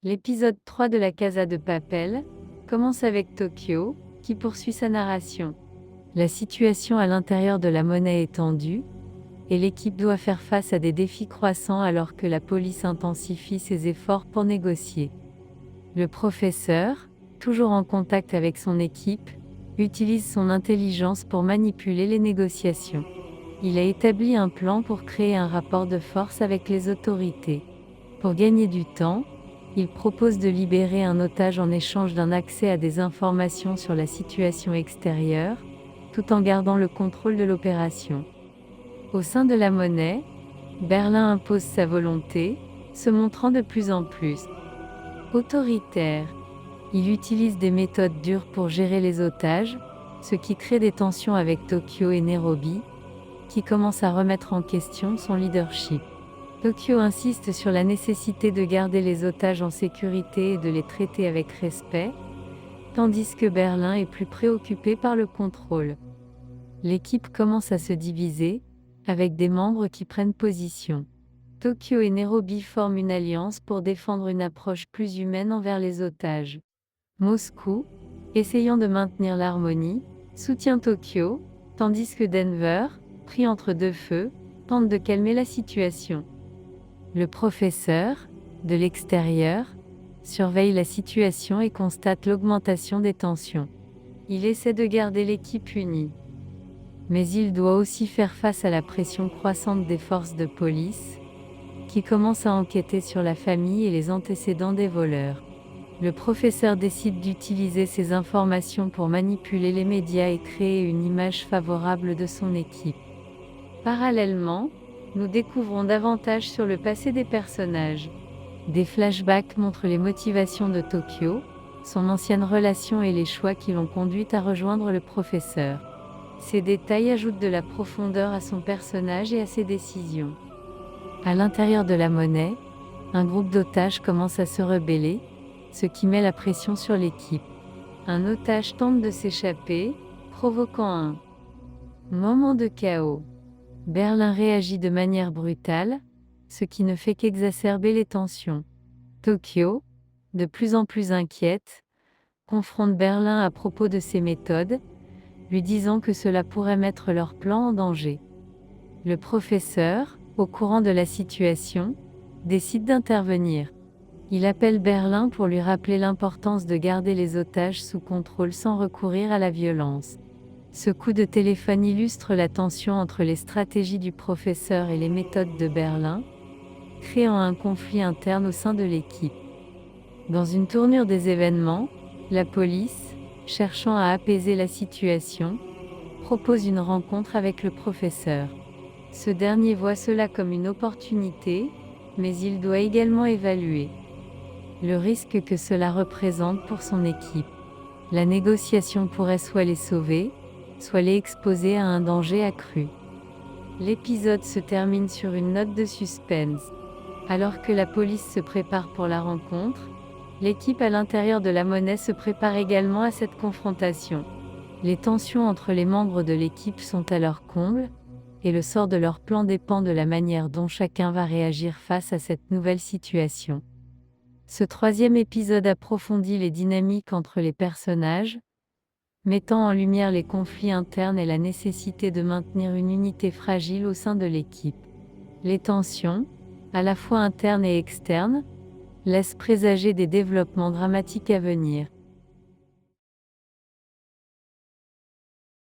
L'épisode 3 de La Casa de Papel commence avec Tokyo, qui poursuit sa narration. La situation à l'intérieur de la monnaie est tendue, et l'équipe doit faire face à des défis croissants alors que la police intensifie ses efforts pour négocier. Le professeur, toujours en contact avec son équipe, utilise son intelligence pour manipuler les négociations. Il a établi un plan pour créer un rapport de force avec les autorités. Pour gagner du temps, il propose de libérer un otage en échange d'un accès à des informations sur la situation extérieure, tout en gardant le contrôle de l'opération. Au sein de la monnaie, Berlin impose sa volonté, se montrant de plus en plus autoritaire. Il utilise des méthodes dures pour gérer les otages, ce qui crée des tensions avec Tokyo et Nairobi, qui commencent à remettre en question son leadership. Tokyo insiste sur la nécessité de garder les otages en sécurité et de les traiter avec respect, tandis que Berlin est plus préoccupé par le contrôle. L'équipe commence à se diviser, avec des membres qui prennent position. Tokyo et Nairobi forment une alliance pour défendre une approche plus humaine envers les otages. Moscou, essayant de maintenir l'harmonie, soutient Tokyo, tandis que Denver, pris entre deux feux, tente de calmer la situation. Le professeur, de l'extérieur, surveille la situation et constate l'augmentation des tensions. Il essaie de garder l'équipe unie. Mais il doit aussi faire face à la pression croissante des forces de police, qui commencent à enquêter sur la famille et les antécédents des voleurs. Le professeur décide d'utiliser ces informations pour manipuler les médias et créer une image favorable de son équipe. Parallèlement, nous découvrons davantage sur le passé des personnages. Des flashbacks montrent les motivations de Tokyo, son ancienne relation et les choix qui l'ont conduite à rejoindre le professeur. Ces détails ajoutent de la profondeur à son personnage et à ses décisions. À l'intérieur de la monnaie, un groupe d'otages commence à se rebeller, ce qui met la pression sur l'équipe. Un otage tente de s'échapper, provoquant un moment de chaos. Berlin réagit de manière brutale, ce qui ne fait qu'exacerber les tensions. Tokyo, de plus en plus inquiète, confronte Berlin à propos de ses méthodes, lui disant que cela pourrait mettre leur plan en danger. Le professeur, au courant de la situation, décide d'intervenir. Il appelle Berlin pour lui rappeler l'importance de garder les otages sous contrôle sans recourir à la violence. Ce coup de téléphone illustre la tension entre les stratégies du professeur et les méthodes de Berlin, créant un conflit interne au sein de l'équipe. Dans une tournure des événements, la police, cherchant à apaiser la situation, propose une rencontre avec le professeur. Ce dernier voit cela comme une opportunité, mais il doit également évaluer le risque que cela représente pour son équipe. La négociation pourrait soit les sauver, soit les exposer à un danger accru. L'épisode se termine sur une note de suspense. Alors que la police se prépare pour la rencontre, l'équipe à l'intérieur de la monnaie se prépare également à cette confrontation. Les tensions entre les membres de l'équipe sont à leur comble, et le sort de leur plan dépend de la manière dont chacun va réagir face à cette nouvelle situation. Ce troisième épisode approfondit les dynamiques entre les personnages, mettant en lumière les conflits internes et la nécessité de maintenir une unité fragile au sein de l'équipe. Les tensions, à la fois internes et externes, laissent présager des développements dramatiques à venir.